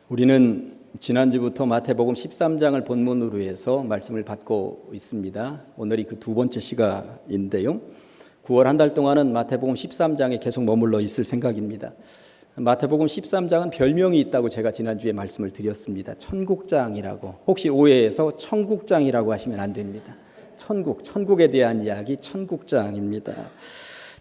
우리는 지난주부터 마태복음 13장을 본문으로 해서 말씀을 받고 있습니다. 오늘이 그 두 번째 시간인데요. 9월 한 달 동안은 마태복음 13장에 계속 머물러 있을 생각입니다. 마태복음 13장은 별명이 있다고 제가 지난주에 말씀을 드렸습니다. 천국장이라고. 혹시 오해해서 천국장이라고 하시면 안 됩니다. 천국에 대한 이야기, 천국장입니다.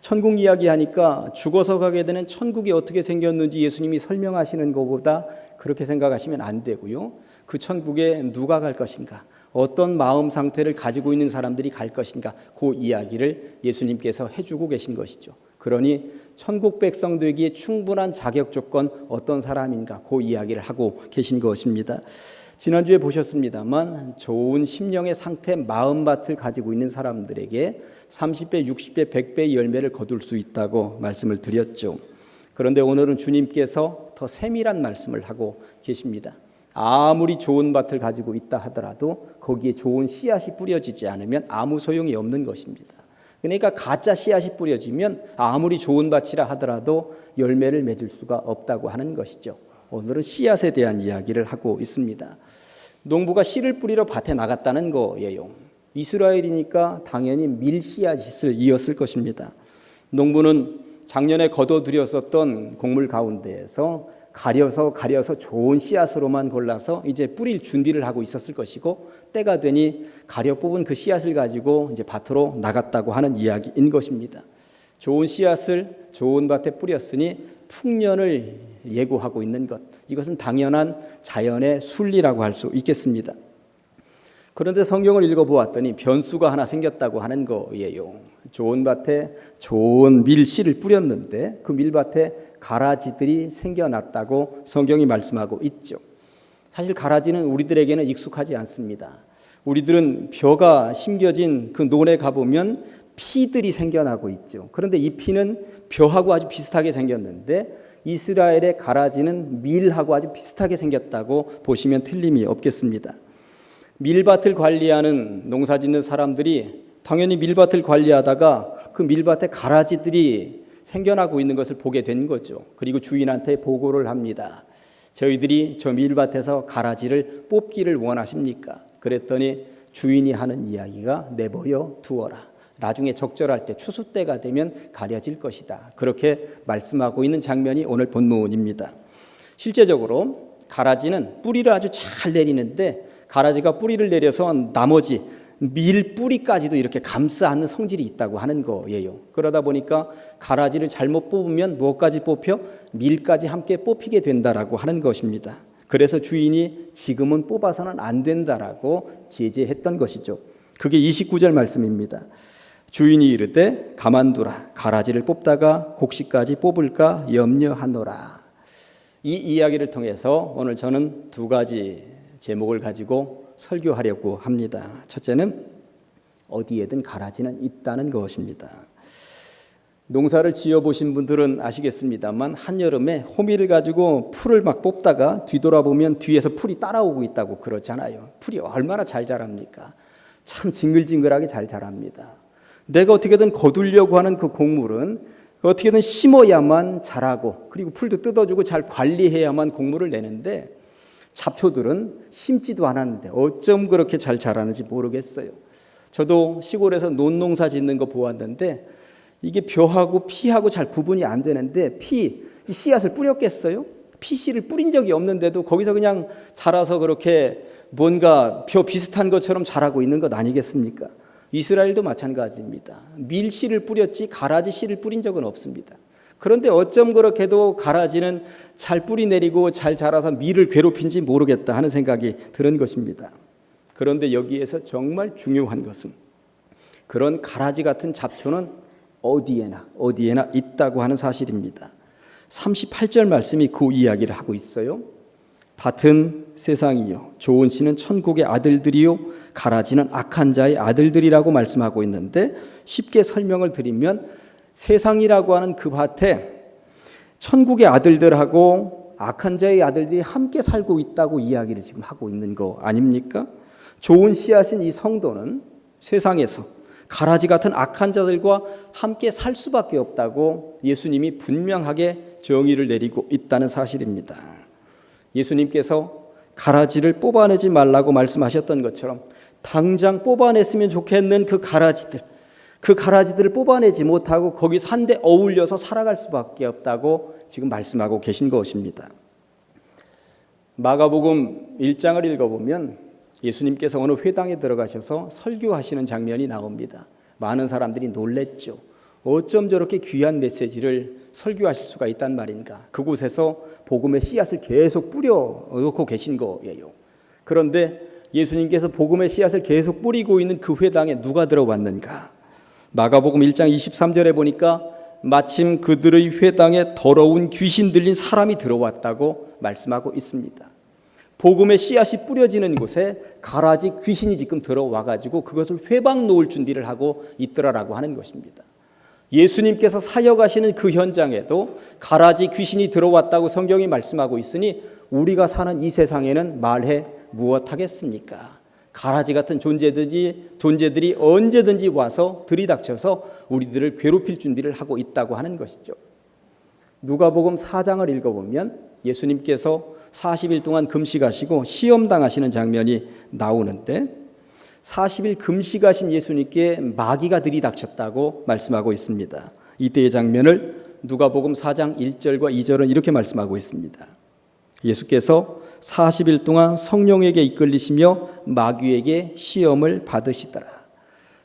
천국 이야기하니까 죽어서 가게 되는 천국이 어떻게 생겼는지 예수님이 설명하시는 것보다 그렇게 생각하시면 안 되고요. 그 천국에 누가 갈 것인가, 어떤 마음 상태를 가지고 있는 사람들이 갈 것인가, 그 이야기를 예수님께서 해주고 계신 것이죠. 그러니 천국 백성 되기에 충분한 자격 조건 어떤 사람인가, 그 이야기를 하고 계신 것입니다. 지난주에 보셨습니다만 좋은 심령의 상태, 마음밭을 가지고 있는 사람들에게 30배, 60배, 100배의 열매를 거둘 수 있다고 말씀을 드렸죠. 그런데 오늘은 주님께서 더 세밀한 말씀을 하고 계십니다. 아무리 좋은 밭을 가지고 있다 하더라도 거기에 좋은 씨앗이 뿌려지지 않으면 아무 소용이 없는 것입니다. 그러니까 가짜 씨앗이 뿌려지면 아무리 좋은 밭이라 하더라도 열매를 맺을 수가 없다고 하는 것이죠. 오늘은 씨앗에 대한 이야기를 하고 있습니다. 농부가 씨를 뿌리러 밭에 나갔다는 거예요. 이스라엘이니까 당연히 밀씨앗을 이었을 것입니다. 농부는 작년에 거둬들였었던 곡물 가운데에서 가려서 좋은 씨앗으로만 골라서 이제 뿌릴 준비를 하고 있었을 것이고, 때가 되니 가려 뽑은 그 씨앗을 가지고 이제 밭으로 나갔다고 하는 이야기인 것입니다. 좋은 씨앗을 좋은 밭에 뿌렸으니 풍년을 예고하고 있는 것, 이것은 당연한 자연의 순리라고 할 수 있겠습니다. 그런데 성경을 읽어보았더니 변수가 하나 생겼다고 하는 거예요. 좋은 밭에 좋은 밀씨를 뿌렸는데 그 밀밭에 가라지들이 생겨났다고 성경이 말씀하고 있죠. 사실 가라지는 우리들에게는 익숙하지 않습니다. 우리들은 벼가 심겨진 그 논에 가보면 피들이 생겨나고 있죠. 그런데 이 피는 벼하고 아주 비슷하게 생겼는데 이스라엘의 가라지는 밀하고 아주 비슷하게 생겼다고 보시면 틀림이 없겠습니다. 밀밭을 관리하는 농사 짓는 사람들이 당연히 밀밭을 관리하다가 그 밀밭에 가라지들이 생겨나고 있는 것을 보게 된 거죠. 그리고 주인한테 보고를 합니다. 저희들이 저 밀밭에서 가라지를 뽑기를 원하십니까? 그랬더니 주인이 하는 이야기가 내버려 두어라. 나중에 적절할 때 추수 때가 되면 가려질 것이다. 그렇게 말씀하고 있는 장면이 오늘 본문입니다. 실제적으로 가라지는 뿌리를 아주 잘 내리는데 가라지가 뿌리를 내려서 나머지 밀 뿌리까지도 이렇게 감싸 안는 성질이 있다고 하는 거예요. 그러다 보니까 가라지를 잘못 뽑으면 뭐까지 뽑혀? 밀까지 함께 뽑히게 된다라고 하는 것입니다. 그래서 주인이 지금은 뽑아서는 안 된다라고 제재했던 것이죠. 그게 29절 말씀입니다. 주인이 이르되 가만두라. 가라지를 뽑다가 곡식까지 뽑을까 염려하노라. 이 이야기를 통해서 오늘 저는 두 가지 제목을 가지고 설교하려고 합니다. 첫째는 어디에든 가라지는 있다는 것입니다. 농사를 지어보신 분들은 아시겠습니다만 한여름에 호미를 가지고 풀을 막 뽑다가 뒤돌아보면 뒤에서 풀이 따라오고 있다고 그러잖아요. 풀이 얼마나 잘 자랍니까? 참 징글징글하게 잘 자랍니다. 내가 어떻게든 거두려고 하는 그 곡물은 어떻게든 심어야만 자라고, 그리고 풀도 뜯어주고 잘 관리해야만 곡물을 내는데 잡초들은 심지도 않았는데 어쩜 그렇게 잘 자라는지 모르겠어요. 저도 시골에서 논농사 짓는 거 보았는데 이게 벼하고 피하고 잘 구분이 안 되는데 씨앗을 뿌렸겠어요? 씨를 뿌린 적이 없는데도 거기서 그냥 자라서 그렇게 뭔가 벼 비슷한 것처럼 자라고 있는 것 아니겠습니까? 이스라엘도 마찬가지입니다. 밀씨를 뿌렸지 가라지 씨를 뿌린 적은 없습니다. 그런데 어쩜 그렇게도 가라지는 잘 뿌리 내리고 잘 자라서 밀을 괴롭힌지 모르겠다 하는 생각이 드는 것입니다. 그런데 여기에서 정말 중요한 것은 그런 가라지 같은 잡초는 어디에나 있다고 하는 사실입니다. 38절 말씀이 그 이야기를 하고 있어요. 밭은 세상이요 좋은 씨는 천국의 아들들이요 가라지는 악한 자의 아들들이라고 말씀하고 있는데, 쉽게 설명을 드리면 세상이라고 하는 그 밭에 천국의 아들들하고 악한 자의 아들들이 함께 살고 있다고 이야기를 지금 하고 있는 거 아닙니까? 좋은 씨앗인 이 성도는 세상에서 가라지 같은 악한 자들과 함께 살 수밖에 없다고 예수님이 분명하게 정의를 내리고 있다는 사실입니다. 예수님께서 가라지를 뽑아내지 말라고 말씀하셨던 것처럼 당장 뽑아냈으면 좋겠는 그 가라지들을 뽑아내지 못하고 거기서 한데 어울려서 살아갈 수밖에 없다고 지금 말씀하고 계신 것입니다. 마가복음 1장을 읽어보면 예수님께서 어느 회당에 들어가셔서 설교하시는 장면이 나옵니다. 많은 사람들이 놀랬죠. 어쩜 저렇게 귀한 메시지를 설교하실 수가 있단 말인가. 그곳에서 복음의 씨앗을 계속 뿌려놓고 계신 거예요. 그런데 예수님께서 복음의 씨앗을 계속 뿌리고 있는 그 회당에 누가 들어왔는가. 마가복음 1장 23절에 보니까 마침 그들의 회당에 더러운 귀신 들린 사람이 들어왔다고 말씀하고 있습니다. 복음의 씨앗이 뿌려지는 곳에 가라지 귀신이 지금 들어와가지고 그것을 회방 놓을 준비를 하고 있더라라고 하는 것입니다. 예수님께서 사역하시는 그 현장에도 가라지 귀신이 들어왔다고 성경이 말씀하고 있으니 우리가 사는 이 세상에는 말해 무엇하겠습니까? 가라지 같은 존재들이 언제든지 와서 들이닥쳐서 우리들을 괴롭힐 준비를 하고 있다고 하는 것이죠. 누가복음 4장을 읽어보면 예수님께서 40일 동안 금식하시고 시험당하시는 장면이 나오는데 40일 금식하신 예수님께 마귀가 들이닥쳤다고 말씀하고 있습니다. 이때의 장면을 누가복음 4장 1절과 2절은 이렇게 말씀하고 있습니다. 예수께서 40일 동안 성령에게 이끌리시며 마귀에게 시험을 받으시더라.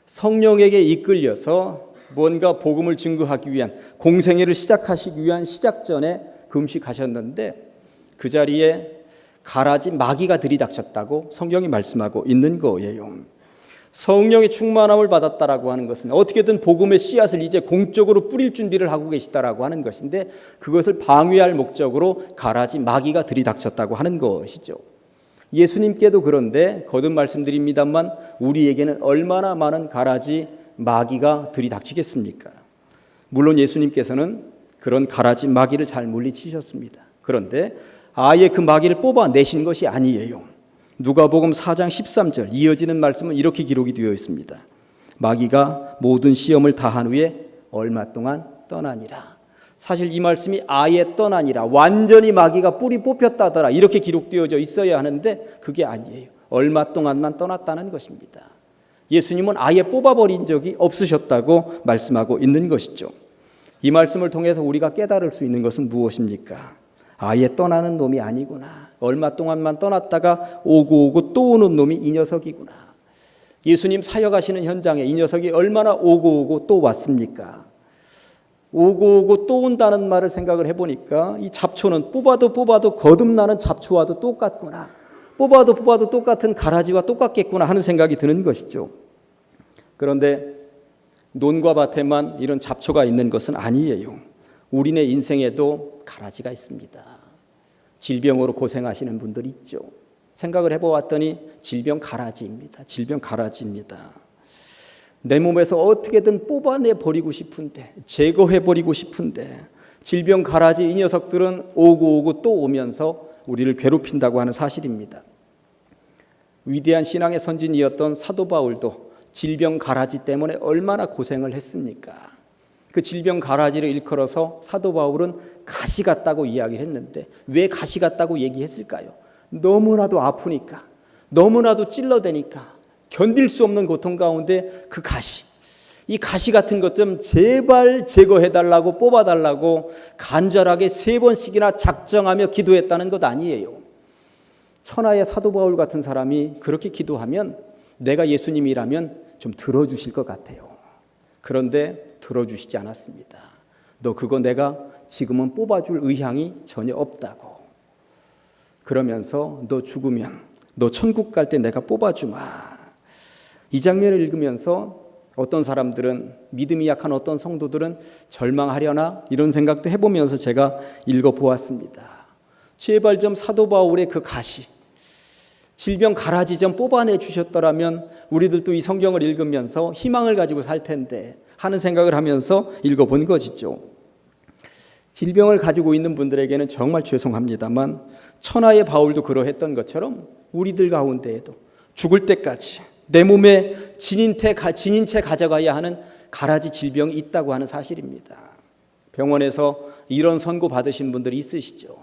성령에게 이끌려서 뭔가 복음을 증거하기 위한 공생애를 시작하시기 위한 시작전에 금식하셨는데 그 자리에 가라지 마귀가 들이닥쳤다고 성경이 말씀하고 있는 거예요. 성령의 충만함을 받았다라고 하는 것은 어떻게든 복음의 씨앗을 이제 공적으로 뿌릴 준비를 하고 계시다라고 하는 것인데 그것을 방해할 목적으로 가라지 마귀가 들이닥쳤다고 하는 것이죠. 예수님께도 그런데 거듭 말씀드립니다만 우리에게는 얼마나 많은 가라지 마귀가 들이닥치겠습니까? 물론 예수님께서는 그런 가라지 마귀를 잘 물리치셨습니다. 그런데 아예 그 마귀를 뽑아내신 것이 아니에요. 누가복음 4장 13절 이어지는 말씀은 이렇게 기록이 되어 있습니다. 마귀가 모든 시험을 다한 후에 얼마 동안 떠나니라. 사실 이 말씀이 아예 떠나니라, 완전히 마귀가 뿌리 뽑혔다더라 이렇게 기록되어져 있어야 하는데 그게 아니에요. 얼마 동안만 떠났다는 것입니다. 예수님은 아예 뽑아버린 적이 없으셨다고 말씀하고 있는 것이죠. 이 말씀을 통해서 우리가 깨달을 수 있는 것은 무엇입니까? 아예 떠나는 놈이 아니구나. 얼마 동안만 떠났다가 오고 또 오는 놈이 이 녀석이구나. 예수님 사역하시는 현장에 이 녀석이 얼마나 오고 또 왔습니까? 오고 또 온다는 말을 생각을 해보니까 이 잡초는 뽑아도 거듭나는 잡초와도 똑같구나. 뽑아도 똑같은 가라지와 똑같겠구나 하는 생각이 드는 것이죠. 그런데 논과 밭에만 이런 잡초가 있는 것은 아니에요. 우리네 인생에도 가라지가 있습니다. 질병으로 고생하시는 분들 있죠. 생각을 해보았더니 질병 가라지입니다. 내 몸에서 어떻게든 뽑아내버리고 싶은데, 제거해버리고 싶은데 질병 가라지 이 녀석들은 오고 또 오면서 우리를 괴롭힌다고 하는 사실입니다. 위대한 신앙의 선진이었던 사도 바울도 질병 가라지 때문에 얼마나 고생을 했습니까? 그 질병 가라지를 일컬어서 사도 바울은 가시 같다고 이야기를 했는데 왜 가시 같다고 얘기했을까요? 너무나도 아프니까, 너무나도 찔러대니까 견딜 수 없는 고통 가운데 그 가시, 이 가시 같은 것 좀 제발 제거해달라고 뽑아달라고 간절하게 3번씩이나 작정하며 기도했다는 것 아니에요. 천하의 사도 바울 같은 사람이 그렇게 기도하면 내가 예수님이라면 좀 들어주실 것 같아요. 그런데 들어주시지 않았습니다. 너 그거 내가 지금은 뽑아줄 의향이 전혀 없다고. 그러면서 너 죽으면, 너 천국 갈 때 내가 뽑아주마. 이 장면을 읽으면서 어떤 사람들은, 믿음이 약한 어떤 성도들은 절망하려나 이런 생각도 해보면서 제가 읽어보았습니다. 제발 좀 사도 바울의 그 가시, 질병 가라지 좀 뽑아내 주셨더라면 우리들도 이 성경을 읽으면서 희망을 가지고 살 텐데 하는 생각을 하면서 읽어본 것이죠. 질병을 가지고 있는 분들에게는 정말 죄송합니다만 천하의 바울도 그러했던 것처럼 우리들 가운데에도 죽을 때까지 내 몸에 진인체 가져가야 하는 가라지 질병이 있다고 하는 사실입니다. 병원에서 이런 선고 받으신 분들이 있으시죠.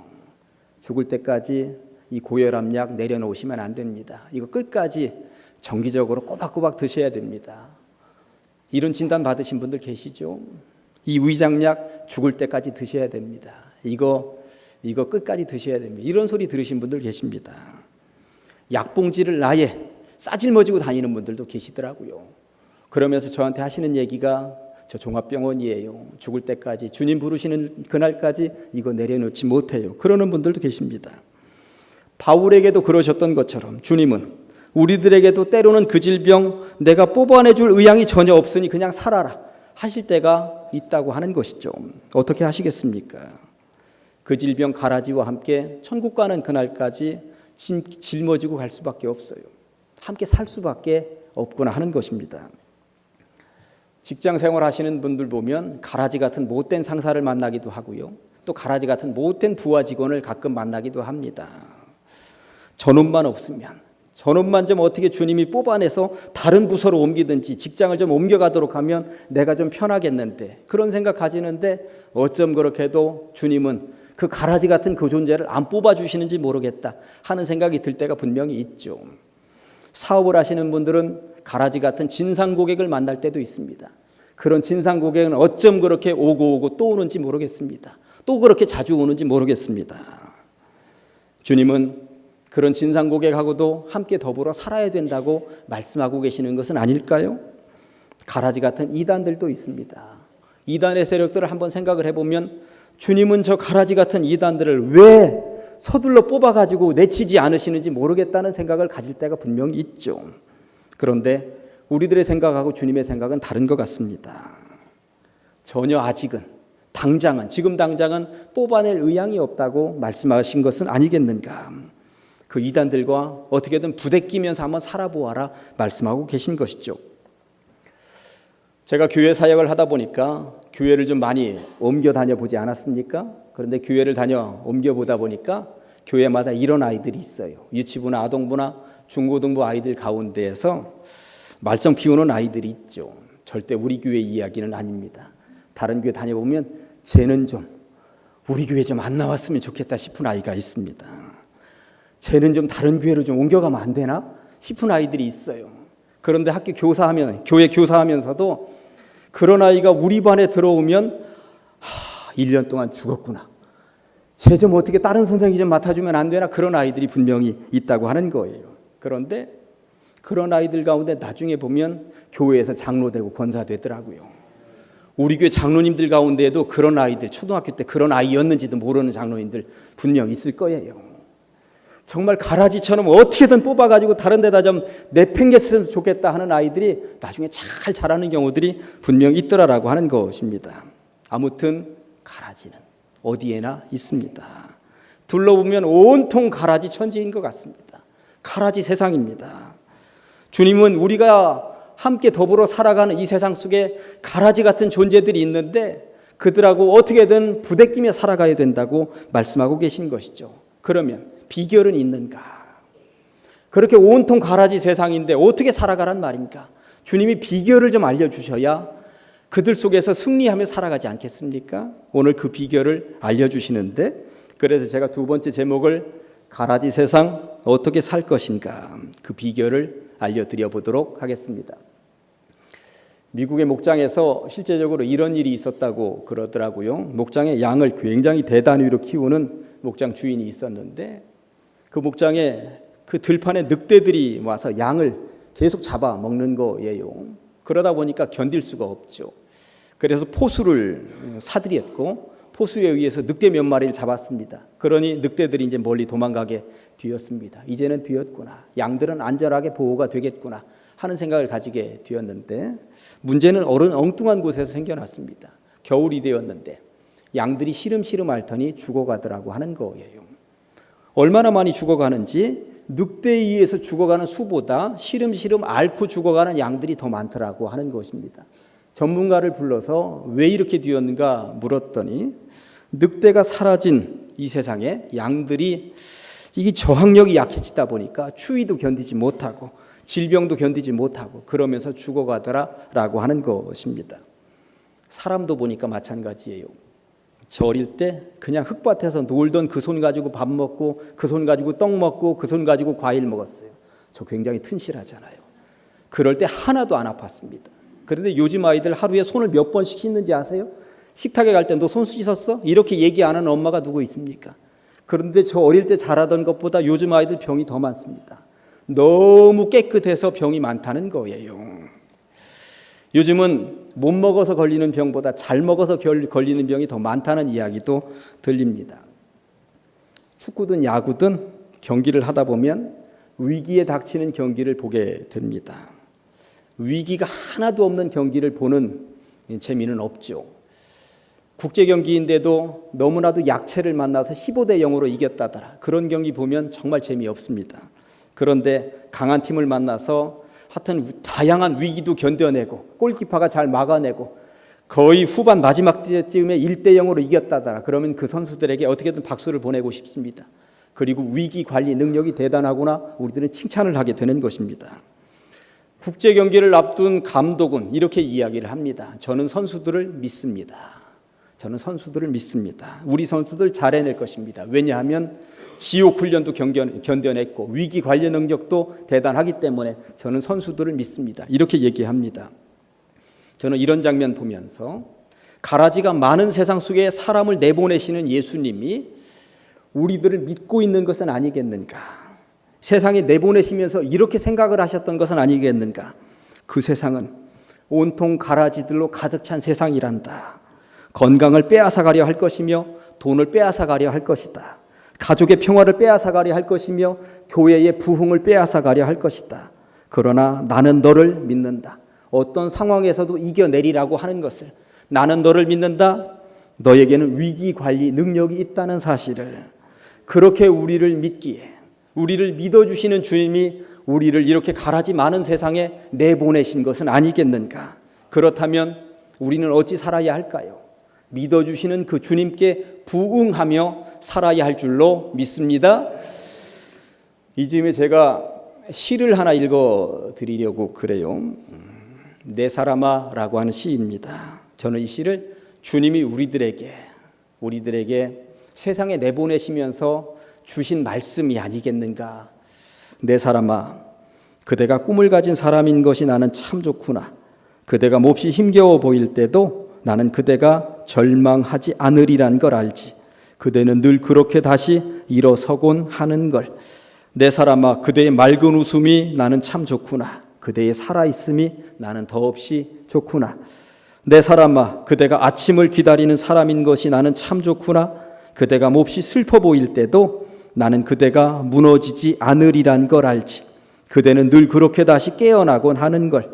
죽을 때까지 이 고혈압약 내려놓으시면 안 됩니다. 이거 끝까지 정기적으로 꼬박꼬박 드셔야 됩니다. 이런 진단 받으신 분들 계시죠? 이 위장약 죽을 때까지 드셔야 됩니다. 이거 끝까지 드셔야 됩니다. 이런 소리 들으신 분들 계십니다. 약봉지를 아예 싸질머지고 다니는 분들도 계시더라고요. 그러면서 저한테 하시는 얘기가 저 종합병원이에요. 죽을 때까지 주님 부르시는 그날까지 이거 내려놓지 못해요. 그러는 분들도 계십니다. 바울에게도 그러셨던 것처럼 주님은 우리들에게도 때로는 그 질병 내가 뽑아내줄 의향이 전혀 없으니 그냥 살아라 하실 때가 있다고 하는 것이죠. 어떻게 하시겠습니까? 그 질병 가라지와 함께 천국 가는 그날까지 짊어지고 갈 수밖에 없어요. 함께 살 수밖에 없구나 하는 것입니다. 직장 생활 하시는 분들 보면 가라지 같은 못된 상사를 만나기도 하고요. 또 가라지 같은 못된 부하 직원을 가끔 만나기도 합니다. 전업만 없으면, 전업만 좀 어떻게 주님이 뽑아내서 다른 부서로 옮기든지 직장을 좀 옮겨가도록 하면 내가 좀 편하겠는데, 그런 생각 가지는데 어쩜 그렇게도 주님은 그 가라지 같은 그 존재를 안 뽑아주시는지 모르겠다 하는 생각이 들 때가 분명히 있죠. 사업을 하시는 분들은 가라지 같은 진상 고객을 만날 때도 있습니다. 그런 진상 고객은 어쩜 그렇게 오고 또 오는지 모르겠습니다. 또 그렇게 자주 오는지 모르겠습니다. 주님은 그런 진상 고객하고도 함께 더불어 살아야 된다고 말씀하고 계시는 것은 아닐까요? 가라지 같은 이단들도 있습니다. 이단의 세력들을 한번 생각을 해보면 주님은 저 가라지 같은 이단들을 왜 서둘러 뽑아가지고 내치지 않으시는지 모르겠다는 생각을 가질 때가 분명히 있죠. 그런데 우리들의 생각하고 주님의 생각은 다른 것 같습니다. 전혀 아직은, 당장은, 지금 당장은 뽑아낼 의향이 없다고 말씀하신 것은 아니겠는가. 그 이단들과 어떻게든 부대끼면서 한번 살아보아라 말씀하고 계신 것이죠. 제가 교회 사역을 하다 보니까 교회를 좀 많이 옮겨 다녀보지 않았습니까? 그런데 교회를 옮겨보다 보니까 교회마다 이런 아이들이 있어요. 유치부나 아동부나 중고등부 아이들 가운데에서 말썽 피우는 아이들이 있죠. 절대 우리 교회 이야기는 아닙니다. 다른 교회 다녀보면 쟤는 좀 우리 교회 좀 안 나왔으면 좋겠다 싶은 아이가 있습니다. 쟤는 좀 다른 교회로 좀 옮겨가면 안 되나 싶은 아이들이 있어요. 그런데 교회 교사하면서도 그런 아이가 우리 반에 들어오면 1년 동안 죽었구나. 쟤 좀 어떻게 다른 선생님이 좀 맡아주면 안 되나? 그런 아이들이 분명히 있다고 하는 거예요. 그런데 그런 아이들 가운데 나중에 보면 교회에서 장로되고 권사되더라고요. 우리 교회 장로님들 가운데에도 그런 아이들, 초등학교 때 그런 아이였는지도 모르는 장로님들 분명 있을 거예요. 정말 가라지처럼 어떻게든 뽑아가지고 다른 데다 좀 내팽개쳤으면 좋겠다 하는 아이들이 나중에 잘 자라는 경우들이 분명 있더라라고 하는 것입니다. 아무튼 가라지는 어디에나 있습니다. 둘러보면 온통 가라지 천지인 것 같습니다. 가라지 세상입니다. 주님은 우리가 함께 더불어 살아가는 이 세상 속에 가라지 같은 존재들이 있는데 그들하고 어떻게든 부대끼며 살아가야 된다고 말씀하고 계신 것이죠. 그러면 비결은 있는가? 그렇게 온통 가라지 세상인데 어떻게 살아가란 말입니까? 주님이 비결을 좀 알려주셔야 그들 속에서 승리하며 살아가지 않겠습니까? 오늘 그 비결을 알려주시는데, 그래서 제가 두 번째 제목을 가라지 세상 어떻게 살 것인가, 그 비결을 알려드려 보도록 하겠습니다. 미국의 목장에서 실제적으로 이런 일이 있었다고 그러더라고요. 목장에 양을 굉장히 대단위로 키우는 목장 주인이 있었는데 그 목장에 그 들판에 늑대들이 와서 양을 계속 잡아 먹는 거예요. 그러다 보니까 견딜 수가 없죠. 그래서 포수를 사들였고 포수에 의해서 늑대 몇 마리를 잡았습니다. 그러니 늑대들이 이제 멀리 도망가게 되었습니다. 이제는 되었구나. 양들은 안전하게 보호가 되겠구나 하는 생각을 가지게 되었는데 문제는 엉뚱한 곳에서 생겨났습니다. 겨울이 되었는데 양들이 시름시름 앓더니 죽어가더라고 하는 거예요. 얼마나 많이 죽어가는지 늑대에 의해서 죽어가는 수보다 시름시름 앓고 죽어가는 양들이 더 많더라고 하는 것입니다. 전문가를 불러서 왜 이렇게 되었는가 물었더니 늑대가 사라진 이 세상에 양들이 이게 저항력이 약해지다 보니까 추위도 견디지 못하고 질병도 견디지 못하고 그러면서 죽어가더라라고 하는 것입니다. 사람도 보니까 마찬가지예요. 저 어릴 때 그냥 흙밭에서 놀던 그 손 가지고 밥 먹고 그 손 가지고 떡 먹고 그 손 가지고 과일 먹었어요. 저 굉장히 튼실하잖아요. 그럴 때 하나도 안 아팠습니다. 그런데 요즘 아이들 하루에 손을 몇 번씩 씻는지 아세요? 식탁에 갈 때 너 손 씻었어? 이렇게 얘기 안 하는 엄마가 누구 있습니까? 그런데 저 어릴 때 잘하던 것보다 요즘 아이들 병이 더 많습니다. 너무 깨끗해서 병이 많다는 거예요. 요즘은 못 먹어서 걸리는 병보다 잘 먹어서 걸리는 병이 더 많다는 이야기도 들립니다. 축구든 야구든 경기를 하다 보면 위기에 닥치는 경기를 보게 됩니다. 위기가 하나도 없는 경기를 보는 재미는 없죠. 국제 경기인데도 너무나도 약체를 만나서 15대 0으로 이겼다더라. 그런 경기 보면 정말 재미없습니다. 그런데 강한 팀을 만나서 하여튼 다양한 위기도 견뎌내고 골키퍼가 잘 막아내고 거의 후반 마지막 때쯤에 1대 0으로 이겼다더라. 그러면 그 선수들에게 어떻게든 박수를 보내고 싶습니다. 그리고 위기 관리 능력이 대단하구나 우리들은 칭찬을 하게 되는 것입니다. 국제 경기를 앞둔 감독은 이렇게 이야기를 합니다. 저는 선수들을 믿습니다. 저는 선수들을 믿습니다. 우리 선수들 잘 해낼 것입니다. 왜냐하면 지옥 훈련도 견뎌냈고 위기 관리 능력도 대단하기 때문에 저는 선수들을 믿습니다. 이렇게 얘기합니다. 저는 이런 장면 보면서 가라지가 많은 세상 속에 사람을 내보내시는 예수님이 우리들을 믿고 있는 것은 아니겠는가? 세상에 내보내시면서 이렇게 생각을 하셨던 것은 아니겠는가? 그 세상은 온통 가라지들로 가득 찬 세상이란다. 건강을 빼앗아가려 할 것이며 돈을 빼앗아가려 할 것이다. 가족의 평화를 빼앗아가려 할 것이며 교회의 부흥을 빼앗아가려 할 것이다. 그러나 나는 너를 믿는다. 어떤 상황에서도 이겨내리라고 하는 것을 나는 너를 믿는다. 너에게는 위기 관리 능력이 있다는 사실을 그렇게 우리를 믿기에 우리를 믿어주시는 주님이 우리를 이렇게 가라지 많은 세상에 내보내신 것은 아니겠는가? 그렇다면 우리는 어찌 살아야 할까요? 믿어주시는 그 주님께 부응하며 살아야 할 줄로 믿습니다. 이 즈음에 제가 시를 하나 읽어드리려고 그래요. 내 사람아 라고 하는 시입니다. 저는 이 시를 주님이 우리들에게 세상에 내보내시면서 주신 말씀이 아니겠는가. 내 사람아 그대가 꿈을 가진 사람인 것이 나는 참 좋구나. 그대가 몹시 힘겨워 보일 때도 나는 그대가 절망하지 않으리란 걸 알지. 그대는 늘 그렇게 다시 일어서곤 하는 걸. 내 사람아 그대의 맑은 웃음이 나는 참 좋구나. 그대의 살아있음이 나는 더없이 좋구나. 내 사람아 그대가 아침을 기다리는 사람인 것이 나는 참 좋구나. 그대가 몹시 슬퍼 보일 때도 나는 그대가 무너지지 않으리란 걸 알지. 그대는 늘 그렇게 다시 깨어나곤 하는 걸.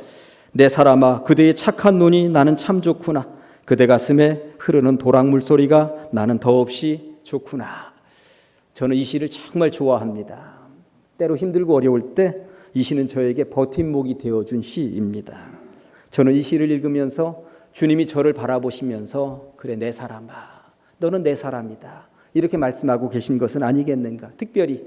내 사람아 그대의 착한 눈이 나는 참 좋구나. 그대 가슴에 흐르는 도랑물 소리가 나는 더없이 좋구나. 저는 이 시를 정말 좋아합니다. 때로 힘들고 어려울 때 이 시는 저에게 버팀목이 되어준 시입니다. 저는 이 시를 읽으면서 주님이 저를 바라보시면서 그래 내 사람아 너는 내 사람이다 이렇게 말씀하고 계신 것은 아니겠는가. 특별히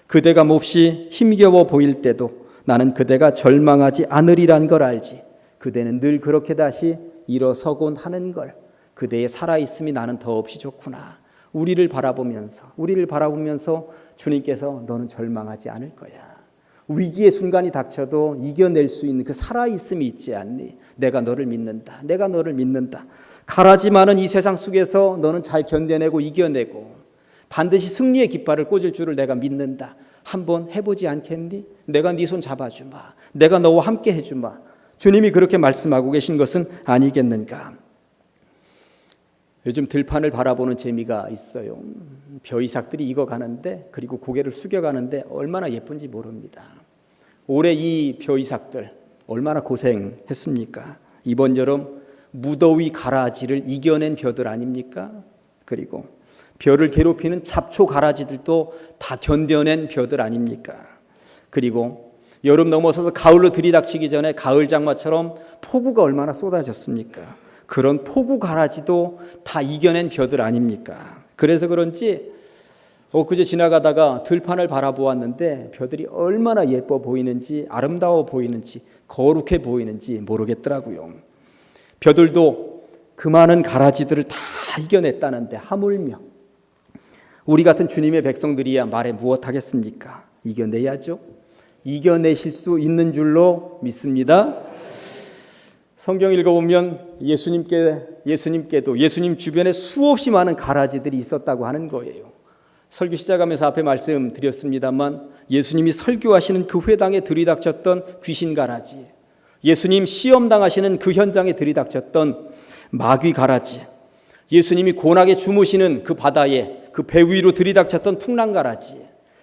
그대가 몹시 힘겨워 보일 때도 나는 그대가 절망하지 않으리란 걸 알지. 그대는 늘 그렇게 다시 일어서곤 하는 걸. 그대의 살아있음이 나는 더없이 좋구나. 우리를 바라보면서 주님께서 너는 절망하지 않을 거야. 위기의 순간이 닥쳐도 이겨낼 수 있는 그 살아있음이 있지 않니? 내가 너를 믿는다. 내가 너를 믿는다. 가라지 많은 이 세상 속에서 너는 잘 견뎌내고 이겨내고 반드시 승리의 깃발을 꽂을 줄을 내가 믿는다. 한번 해보지 않겠니? 내가 네 손 잡아주마. 내가 너와 함께 해주마. 주님이 그렇게 말씀하고 계신 것은 아니겠는가? 요즘 들판을 바라보는 재미가 있어요. 벼이삭들이 익어가는데 그리고 고개를 숙여가는데 얼마나 예쁜지 모릅니다. 올해 이 벼이삭들 얼마나 고생했습니까? 이번 여름 무더위 가라지를 이겨낸 벼들 아닙니까? 그리고 벼를 괴롭히는 잡초 가라지들도 다 견뎌낸 벼들 아닙니까? 그리고 여름 넘어서서 가을로 들이닥치기 전에 가을 장마처럼 폭우가 얼마나 쏟아졌습니까? 그런 폭우 가라지도 다 이겨낸 벼들 아닙니까? 그래서 그런지 엊그제 지나가다가 들판을 바라보았는데 벼들이 얼마나 예뻐 보이는지 아름다워 보이는지 거룩해 보이는지 모르겠더라고요. 벼들도 그 많은 가라지들을 다 이겨냈다는데 하물며 우리 같은 주님의 백성들이야 말해 무엇하겠습니까? 이겨내야죠. 이겨내실 수 있는 줄로 믿습니다. 성경 읽어보면 예수님께도 예수님 주변에 수없이 많은 가라지들이 있었다고 하는 거예요. 설교 시작하면서 앞에 말씀드렸습니다만 예수님이 설교하시는 그 회당에 들이닥쳤던 귀신 가라지, 예수님 시험당하시는 그 현장에 들이닥쳤던 마귀 가라지, 예수님이 고나게 주무시는 그 바다에 그 배 위로 들이닥쳤던 풍랑 가라지,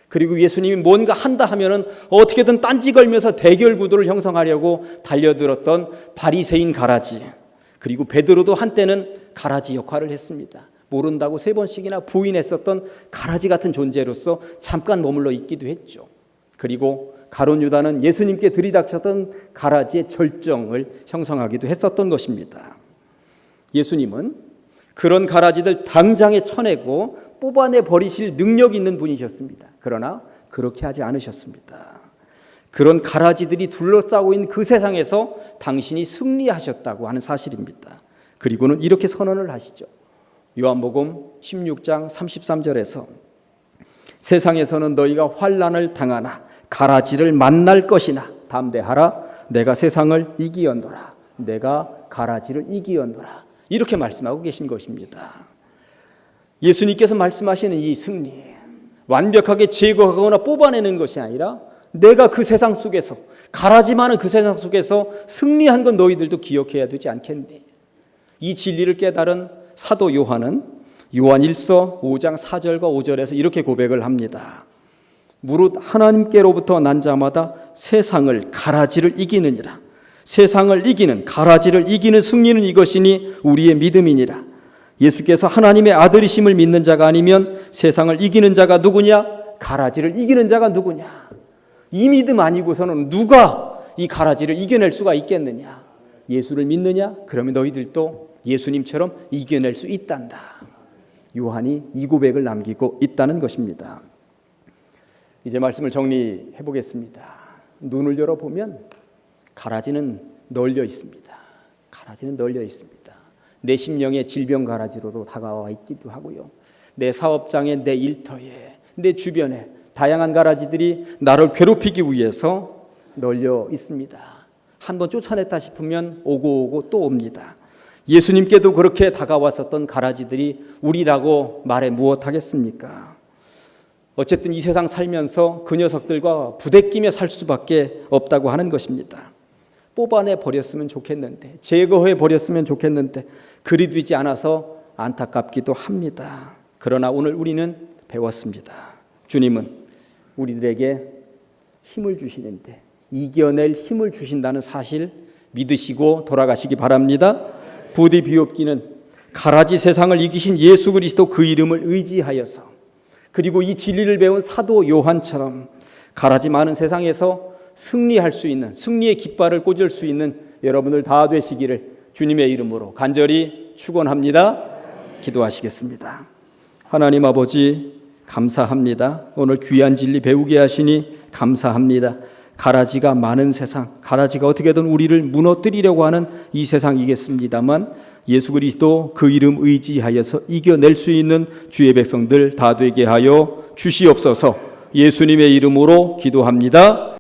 그리고 예수님이 뭔가 한다 하면은 어떻게든 딴지 걸면서 대결 구도를 형성하려고 달려들었던 바리새인 가라지, 그리고 베드로도 한때는 가라지 역할을 했습니다. 모른다고 3번씩이나 부인했었던 가라지 같은 존재로서 잠깐 머물러 있기도 했죠. 그리고 가룟 유다는 예수님께 들이닥쳤던 가라지의 절정을 형성하기도 했었던 것입니다. 예수님은 그런 가라지들 당장에 쳐내고 뽑아내 버리실 능력 있는 분이셨습니다. 그러나 그렇게 하지 않으셨습니다. 그런 가라지들이 둘러싸고 있는 그 세상에서 당신이 승리하셨다고 하는 사실입니다. 그리고는 이렇게 선언을 하시죠. 요한복음 16장 33절에서 세상에서는 너희가 환난을 당하나 가라지를 만날 것이나 담대하라. 내가 세상을 이기었노라. 내가 가라지를 이기었노라. 이렇게 말씀하고 계신 것입니다. 예수님께서 말씀하시는 이 승리, 완벽하게 제거하거나 뽑아내는 것이 아니라 내가 그 세상 속에서, 가라지 많은 그 세상 속에서 승리한 건 너희들도 기억해야 되지 않겠니? 이 진리를 깨달은 사도 요한은 요한 1서 5장 4절과 5절에서 이렇게 고백을 합니다. 무릇 하나님께로부터 난 자마다 세상을 가라지를 이기느니라. 세상을 이기는, 가라지를 이기는 승리는 이것이니 우리의 믿음이니라. 예수께서 하나님의 아들이심을 믿는 자가 아니면 세상을 이기는 자가 누구냐? 가라지를 이기는 자가 누구냐? 이 믿음 아니고서는 누가 이 가라지를 이겨낼 수가 있겠느냐? 예수를 믿느냐? 그러면 너희들도 예수님처럼 이겨낼 수 있단다. 요한이 이 고백을 남기고 있다는 것입니다. 이제 말씀을 정리해 보겠습니다. 눈을 열어보면 가라지는 널려 있습니다. 가라지는 널려 있습니다. 내 심령의 질병 가라지로도 다가와 있기도 하고요. 내 사업장에, 내 일터에, 내 주변에 다양한 가라지들이 나를 괴롭히기 위해서 널려 있습니다. 한번 쫓아냈다 싶으면 오고 또 옵니다. 예수님께도 그렇게 다가왔었던 가라지들이 우리라고 말해 무엇하겠습니까? 어쨌든 이 세상 살면서 그 녀석들과 부대끼며 살 수밖에 없다고 하는 것입니다. 뽑아내 버렸으면 좋겠는데, 제거해 버렸으면 좋겠는데 그리 되지 않아서 안타깝기도 합니다. 그러나 오늘 우리는 배웠습니다. 주님은 우리들에게 힘을 주시는데 이겨낼 힘을 주신다는 사실 믿으시고 돌아가시기 바랍니다. 부디 비옵기는 가라지 세상을 이기신 예수 그리스도 그 이름을 의지하여서, 그리고 이 진리를 배운 사도 요한처럼 가라지 많은 세상에서 승리할 수 있는, 승리의 깃발을 꽂을 수 있는 여러분들 다 되시기를 주님의 이름으로 간절히 축원합니다. 기도하시겠습니다. 하나님 아버지 감사합니다. 오늘 귀한 진리 배우게 하시니 감사합니다. 가라지가 많은 세상, 가라지가 어떻게든 우리를 무너뜨리려고 하는 이 세상이겠습니다만 예수 그리스도 그 이름 의지하여서 이겨낼 수 있는 주의 백성들 다 되게 하여 주시옵소서. 예수님의 이름으로 기도합니다.